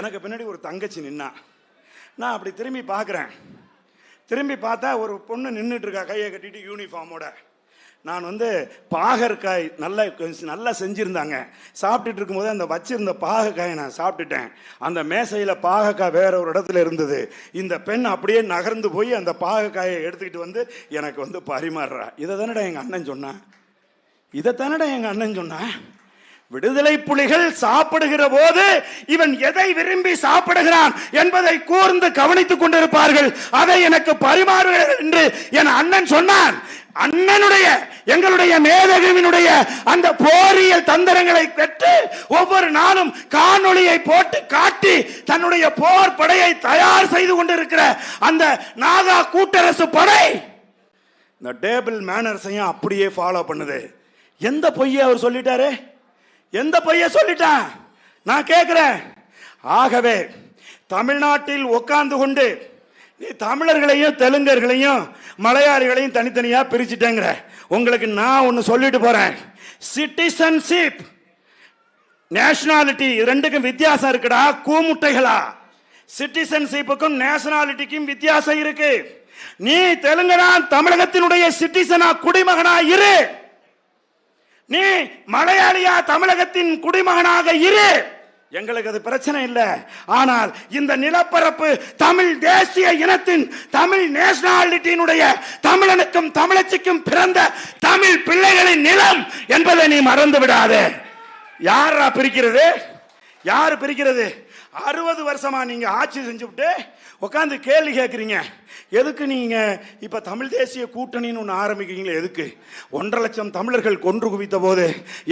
எனக்கு பின்னாடி ஒரு தங்கச்சி நின்னா. நான் அப்படி திரும்பி பார்க்குறேன். திரும்பி பார்த்தா ஒரு பொண்ணு நின்றுட்டு இருக்கா, கையை கட்டிட்டு யூனிஃபார்மோட. நான் பாகற்காய் நல்லா செஞ்சுருந்தாங்க. சாப்பிட்டுட்டு இருக்கும்போது அந்த வச்சிருந்த பாகக்காயை நான் சாப்பிட்டுட்டேன். அந்த மேசையில் பாகக்காய் வேற ஒரு இடத்துல இருந்தது. இந்த பெண் அப்படியே நகர்ந்து போய் அந்த பாகக்காயை எடுத்துக்கிட்டு எனக்கு பரிமாறுறா. இதை தானடா எங்கள் அண்ணன் சொன்னான். இதைத்தானடா எங்கள் அண்ணன் சொன்னான். விடுதலை புலிகள் சாப்பிடுகிற போது இவன் எதை விரும்பி சாப்பிடுகிறான் என்பதை கூர்ந்து கவனித்துக் கொண்டிருப்பார்கள். அதை எனக்கு பரிமாறுகிறார் என்று என் அண்ணன் சொன்னான். அண்ணனுடைய எங்களுடைய மேதகுவினுடைய அந்த போரியல் தந்திரங்களை பெற்று ஒவ்வொரு நாளும் காணொளியை போட்டு காட்டி தன்னுடைய போர் படையை தயார் செய்து கொண்டிருக்கிற அந்த நாகா கூட்டரசு படை இந்த டேபிள் மேனர்ஸையும் அப்படியே ஃபாலோ பண்ணுது. எந்த பொய்யை அவர் சொல்லிட்டாரு? எந்த பொய்ய சொல்லிட்டான்? நான் கேட்கிறேன். ஆகவே தமிழ்நாட்டில் உட்கார்ந்து கொண்டு நீ தமிழர்களையும் தெலுங்கர்களையும் மலையாளிகளையும் தனித்தனியா பிரிச்சுட்டேங்கிற. உங்களுக்கு நான் ஒன்னு சொல்லிட்டு போறேன். சிட்டிசன்ஷிப் நேஷனாலிட்டி ரெண்டுக்கும் வித்தியாசம் இருக்குடா கூமுட்டைகளா. சிட்டிசன்ஷிப்புக்கும் நேஷனாலிட்டிக்கும் வித்தியாசம் இருக்கு. நீ தெலுங்கனா தமிழகத்தினுடைய சிட்டிசனா குடிமகனா இரு. நீ மலையாளியா தமிழகத்தின் குடிமகனாக இரு. எங்களுக்கு அது பிரச்சனை இல்லை. ஆனால் இந்த நிலப்பரப்பு தமிழ் தேசிய இனத்தின் தமிழ் நேஷனாலிட்டியினுடைய தமிழனுக்கும் தமிழச்சிக்கும் பிறந்த தமிழ் பிள்ளைகளின் நிலம் என்பதை நீ மறந்து விடாதே. யாரா பிரிக்கிறது? யாரு பிரிக்கிறது? 60 வருஷமா நீங்க ஆட்சி செஞ்சுவிட்டு உட்காந்து கேள்வி கேட்குறீங்க. எதுக்கு நீங்க இப்ப தமிழ் தேசிய கூட்டணின்னு ஒன்று ஆரம்பிக்கிறீங்களே? எதுக்கு? 1.5 லட்சம் தமிழர்கள் கொன்று குவித்த போது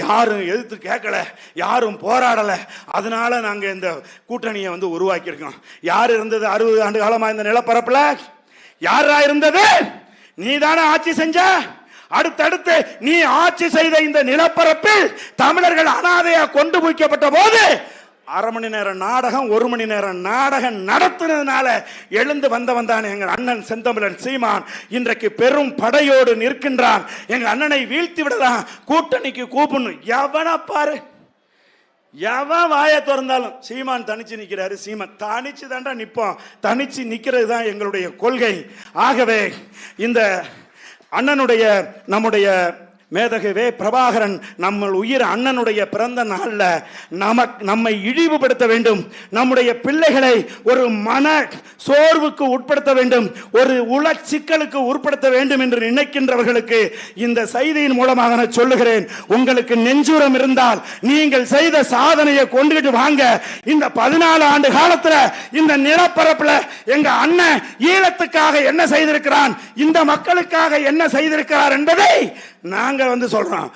யாரும் எதிர்த்து கேட்கல, யாரும் போராடல. அதனால நாங்க இந்த கூட்டணியை உருவாக்கி இருக்கோம். யார் இருந்தது 60 ஆண்டு காலமா இந்த நிலப்பரப்புல? யாரா இருந்தது? நீ தானே ஆட்சி செஞ்ச. அடுத்தடுத்து நீ ஆட்சி செய்த இந்த நிலப்பரப்பில் தமிழர்கள் அனாதையா கொண்டு குவிக்கப்பட்ட போது 1/2 மணி நேரம் நாடகம் 1 மணி நேரம் நாடகம் நடத்துனதுனால எழுந்து வந்தவன் தான் எங்கள் அண்ணன் செந்தமிழன் சீமான். இன்றைக்கு பெரும் படையோடு நிற்கின்றான். எங்க அண்ணனை வீழ்த்தி விடலாம், கூட்டணிக்கு கூப்பிடணும். எவனா பாரு, எவன் வாயை திறந்தாலும் சீமான் தனிச்சு நிற்கிறாரு. சீமான் தனிச்சு தாண்டா நிற்போம். தனிச்சு நிற்கிறது தான் எங்களுடைய கொள்கை. ஆகவே இந்த அண்ணனுடைய நம்முடைய மேதகவே பிரபாகரன் நம்ம உயிர் அண்ணனுடைய பிறந்த நாள்ல நம்மை இழிவுபடுத்த வேண்டும், நம்முடைய பிள்ளைகளை ஒரு மன சோர்வுக்கு உட்படுத்த வேண்டும், ஒரு உள சிக்கலுக்கு உட்படுத்த வேண்டும் என்று நினைக்கின்றவர்களுக்கு இந்த செய்தியின் மூலமாக நான் சொல்லுகிறேன். உங்களுக்கு நெஞ்சுரம் இருந்தால் நீங்கள் செய்த சாதனையை கொண்டுகிட்டு வாங்க. இந்த 14 ஆண்டு காலத்துல இந்த நிலப்பரப்புல எங்க அண்ணன் ஈழத்துக்காக என்ன செய்திருக்கிறான், இந்த மக்களுக்காக என்ன செய்திருக்கிறார் என்பதை நாங்க சொல்றோம்.